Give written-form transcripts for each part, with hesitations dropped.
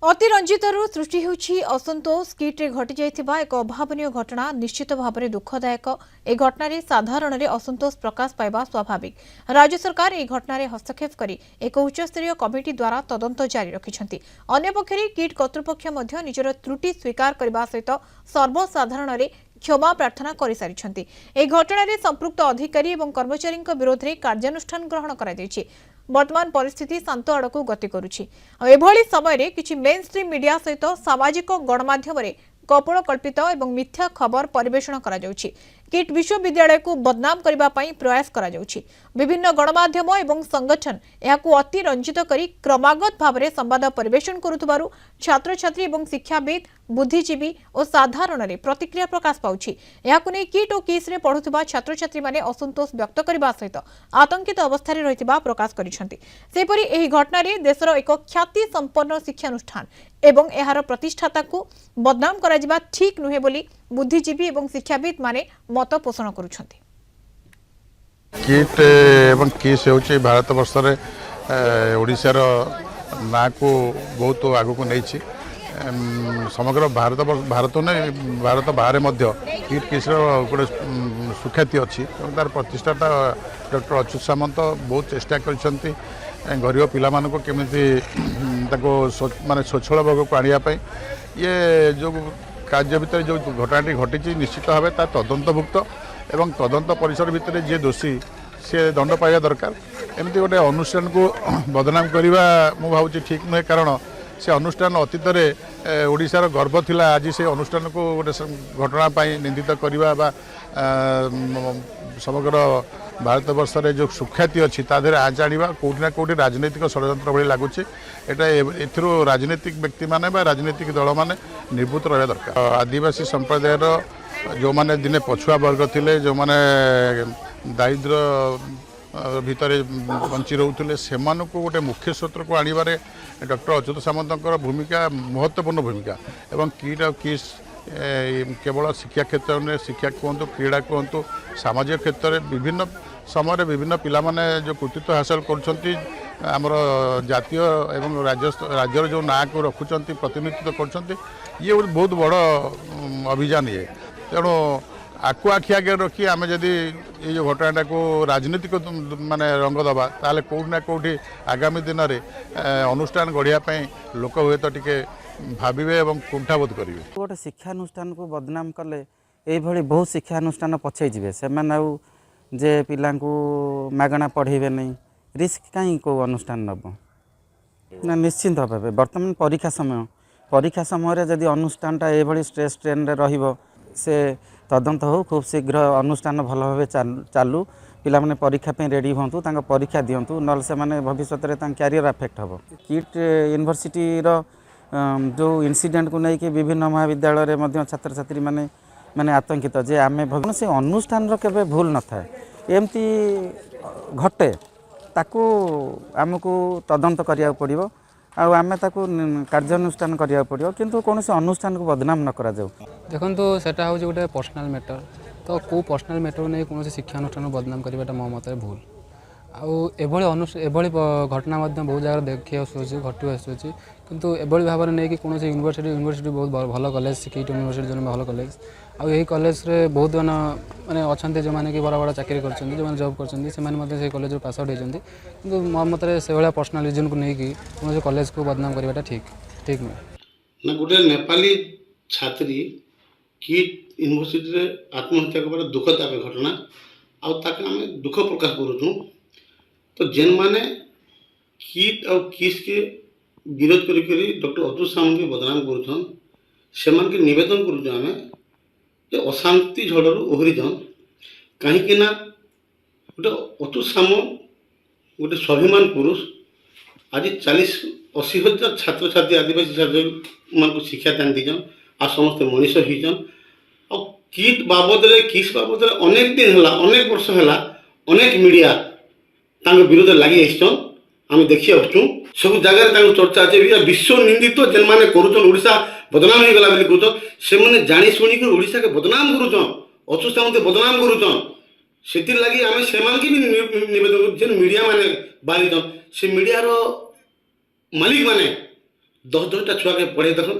अतिरंजितरू सृष्टि होछि असंतोष किट्रे घटी जाइथिबा एक अभावनीय घटना निश्चित भाव में दुखदायक। ए घटना साधारण असंतोष प्रकाश पाइबा स्वाभाविक। राज्य सरकार ए घटना हस्तक्षेप करी एक उच्चस्तरीय कमिटी द्वारा तदंत जारी रखिछंती। अन्य पक्षरे किट कर्तृपक्ष मध्य निजर त्रुटि स्वीकार करबा सहित सर्वसाधारण क्षमा प्रार्थना कर सारी। ए घटना संपृक्त अधिकारी और कर्मचारी विरोध में कार्यानुष्ठान ग्रहण कर वर्तमान परिस्थिति शांत आड़क गति करुछि। एभली समय किछि मेन स्ट्रीम मीडिया सहित सामाजिक गणमाध्यम कपोलकल्पित और मिथ्या खबर परिवेषण करा जाउछि। किट विश्वविद्यालय को बदनाम करबा पई प्रयास करा जाउछि। विभिन्न गणमाध्यम और संगठन याकू अति रंजित करी क्रमागत भाव में संवाद परिवेषण करुथबारु छात्र छात्री और शिक्षाविद बुद्धिजीवी और साधारण प्रतिक्रिया प्रकाश पाउछि। याकू नै किट और किस रे पढुथबा छात्र छात्री माने असंतोष व्यक्त करबा सहित आतंकित अवस्था रे रहितबा प्रकाश करिसंती। सेपरि एही घटना रे देशर एक ख्याति संपन्न शिक्षानुष्ठान एवं एहार प्रतिष्ठाता को बदनाम करा जिबा ठीक नुहे बोली बुद्धिजीवी एवं शिक्षाविद माने मत पोषण करुछंती। किट एवं किस होची भारत वर्ष रे ओडिसा रो ना को बहुत आगु को नै छी। समग्र भारत ने भारत बाहर मध्य किट किस गोटे सुख्याति अच्छी। तार प्रतिष्ठाता डॉक्टर अच्युत सामंत बहुत चेष्टा करछंती गरीब पिला मानको केमिति ताको माने स्वच्छल भाग को आनिया पई। ये जो कार्य भितर जो घटनाटी घटी निश्चित भाव ता तदंतभुक्त एवं तदंत परिसर भितर जे दोषी सी दंड पाइबा दरकार। एमती गोटे अनुष्ठान को बदनाम करवा मु भावुची ठीक नुहे। कारण से अनुष्ठान अतीत ओडिशार गर्व थिला। आज से अनुष्ठान को गोटे घटना निंदित करवा बा समग्र भारत वर्ष रे जो सुख्याति अच्छी तादेर आज आने कौटि ना कौटि राजनीतिक षड्यंत्र भाई लगुच। एथरो राजनीतिक व्यक्ति माने बा राजनीतिक दल माने निवृत्त रहा दरकार। आदिवासी संप्रदाय जो माने दिने पछुआ वर्ग थिले जो माने दारिद्र भितर बंची रोते से गोटे मुख्य स्रोत को आनबारे डॉक्टर अच्युत सामंत भूमिका महत्वपूर्ण भूमिका। एवं किट और किस केवल शिक्षा क्षेत्र में शिक्षा कहतु क्रीड़ा कहतु सामाजिक क्षेत्र में विभिन्न समय विभिन्न पिला माने जो कृतित्व हासिल करुँच आमर जातीय एवं राज्यर जो ना को रखुंट प्रतिनिधित्व कर ये बहुत बड़ अभियान। ये तेणु आकु आखि आगे रखी आम जदि ये जो घटनाटा को राजनीतिक माने रंग दबा ताले कौटि ना कौटि आगामी दिन में अनुष्ठान गढ़ियापी लोक हुए तो टिके भाविबे एवं कुंठाबोध करेंगे। गोटे शिक्षानुष्ठान को बदनाम कले ये बहुत शिक्षानुष्ठान पछे जीवे से जे पिला मागणा पढ़ेबे नहीं रिस्क कहीं को अनुष्ठान नब ना निश्चिंत भाव। बर्तमान परीक्षा समय जदि अनुष्ठानटा ये स्ट्रेस ट्रेन रे से तदंत हो खूब शीघ्र अनुष्ठान भल भाव चालू पिला माने परीक्षा पे रेडी हूँ परीक्षा दिंतु ना से भविष्य में क्यारियर अफेक्ट हम। किट यूनिवर्सिटी जो इनसीडेंट को लेकिन विभिन्न महाविद्यालय में छात्र छात्री माने आतंकित जे आम से अनुष्ठान केवे भूल न था एमती घटे ताकू आमको तदंत करिया पड़िबो आम ताकू कार्यानुष्ठान करिया पड़िबो किंतु कौन से अनुष्ठान को बदनाम न करा जाऊ। देखो तो सेटा हूँ गोटे पर्सनाल मैटर तो कौ पर्सनाल मैटर नहीं कौन शिक्षानुष्ठान बदनाम करवाटा मो मत भूल एभली घटना बहुत जगह देखी आसूँ घटी आसूँ किंतु एभली भाव में नहीं कि कौन यूनिवर्सिटी बहुत भल कॉलेज किट यूनिवर्सिटी जो भल कॉलेज आई कॉलेज रे बहुत माने अच्छा जो मैंने कि बड़ बड़ चाकरी कर जॉब कर कॉलेज पास आउट होती कि मो मत से भाया पर्सनाल रिजन को लेकिन कौन कॉलेज को बदनाम करवाटा ठीक नुहे। गोटे नेपाली छात्री किट यूनिवर्सिटी आत्महत्या कर दुखदायक घटना आम दुख प्रकाश करूँ। तो जेन माने किट और किस के विरोध करी डॉक्टर अच्युत सामंत के बदनाम करुछन से निवेदन करुँ आम जे अशांति झड़ू ओहरी जान कहीं गोटे अच्युत सामंत गोटे स्वाभिमान पुरुष आज 40-80 हजार छात्र छात्री आदिवासी छात्र मान को शिक्षा दान दीजन आ समस्त मनीष होजन और किट बाबद किस बाबद अनेक दिन है अनेक वर्ष है अनेक मीडिया विरोध लगी आम देखी आसुँ सब जगह चर्चा अच्छे विश्व निंदित जेन मैंने करुषा बदनाम हो गला कहन से जाणी शुणिक ओडिशा के बदनाम करुचन अच्युत सामंत बदनाम करुचन से लगी आम से निवेदन जेन मीडिया माने बाहरीचन से मीडिया मालिक माने 10-10टा छुआके पढ़े देखन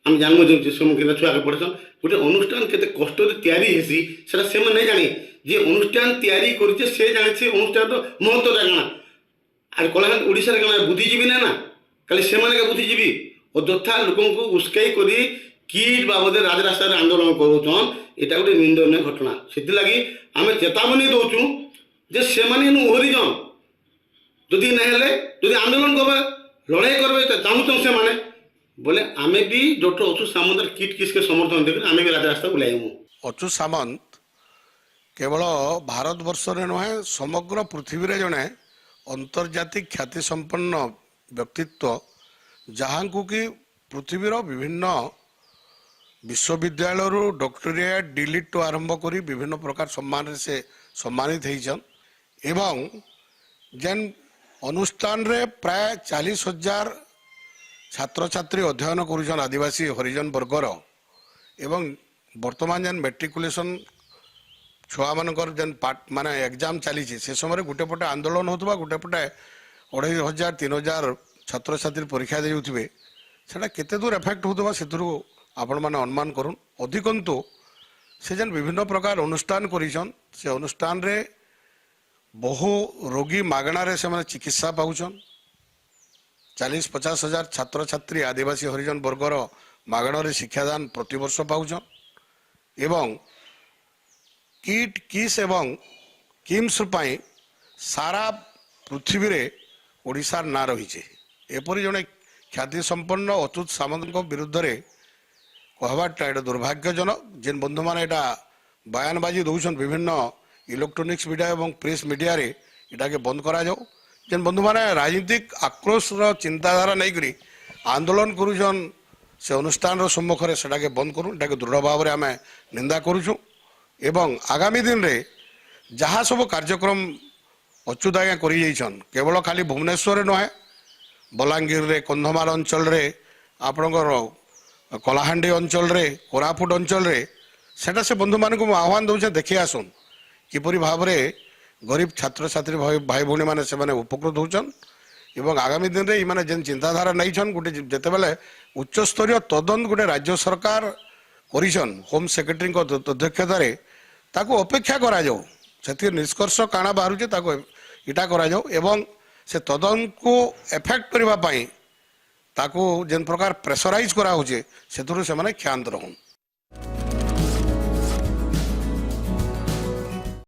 आम जानमु जे सम्मुखीन छुआके पढ़ेसन गोटे अनुष्ठान केते कष्ट तैयारी हेसी सेटा से नहीं जाने जे अनुष्ठान तैयारी करछे से जाने से अनुष्ठान तो महत्व जाना आर कलाहां ओडिसा रे गाना बुद्धिजीवी ना खाली से माने के बुद्धिजीवी अଯଥା लोकंकु उस्काई करी किट बाबद राजरास्ता आंदोलन करूछन एटा गोटे निंदनीय घटना सेति लागि आमे चेतावनी दउछु जे से माने ओहरिजन जदि नहीं हेले जदि आंदोलन करबे लड़ाई करबे चाहूँ से माने बोले आमे भी डॉक्टर अच्युत सामंत किट किस के समर्थन देकर आमे भी राजरास्ता बुलाइमु। अच्युत सामंत केवल भारत वर्ष नुहे समग्र पृथ्वी रे जड़े अंतर्जातिक ख्याति संपन्न व्यक्तित्व जहाँ को कि पृथ्वीर विभिन्न विश्वविद्यालय डॉक्टरेट डिलीट आरंभ करी विभिन्न प्रकार सम्मान से सम्मानित होइछन एवं जेन अनुष्ठान रे प्राय 40,000 छात्र छात्री अध्ययन करुछन आदिवासी हरिजन वर्गर एवं वर्तमान जेन मेट्रिकुलेशन छुआ मानकर जेन पाठ माने एग्जाम चली से समय गोटे पटे आंदोलन होतबा गोटे पटे 2,500-3,000 छात्र छात्री परीक्षा देउथिबे सेटा केते दूर इफेक्ट होतबा सेतरु आपण माने अनुमान करूँ अधिकंतु से जेन विभिन्न प्रकार अनुष्ठान करिछन से अनुष्ठान रे बहु रोगी मागणार से माने चिकित्सा पाउछन 40-50 हजार छात्र छात्री आदिवासी हरिजन वर्गर मागणार शिक्षादान प्रतिवर्ष पाउछन एवं किट किस एवं किम्स पाई सारा पृथ्वी रे ओडिशार ना रही एपरी जड़े ख्याति संपन्न अच्युत सामंत विरुद्ध रे कहबाटा एटा दुर्भाग्यजनक जेन बंधु मैंने एटा बयानबाजी दौन विभिन्न इलेक्ट्रोनिक्स मीडिया एवं प्रेस मीडिया रे इटा के बंद करा जाओ जेन बंधु मैंने राजनीतिक आक्रोश चिंताधारा नहीं करी आंदोलन करुछन से अनुष्ठान सम्मुख में सेटा के बंद करूँ इटा के दृढ़ भाव में आम निंदा करुछुं एवं आगामी दिन रे जहाँ सब कार्यक्रम अच्युत आज्ञा कर केवल खाली भुवनेश्वर नुहे बलांगीर रे कंधमाल अंचल रे आपणकर कलाहांडी अंचल रे कोरापुट अंचल रे सेटा से बंधु मानक आह्वान दूचे देखी आसन किपरि भाव रे गरीब छात्र छात्री भाई भौणी मैंने से उपकृत होचन एवं आगामी दिन रे इमाने जेन चिंताधारा नहीं छन गोटे जेतेबेले उच्च स्तरीय तदंत गोटे राज्य सरकार करिछन होम सेक्रेटरी को अध्यक्षता रे ताको अपेक्षा करा जाओ से निष्कर्ष काना बाहरुचे ताको इटा करा जाओ एवं से तदंत को एफेक्ट करबा पाई ताको जेन प्रकार प्रेशराइज करा होचे सेतुरु से माने ख्यात रहन।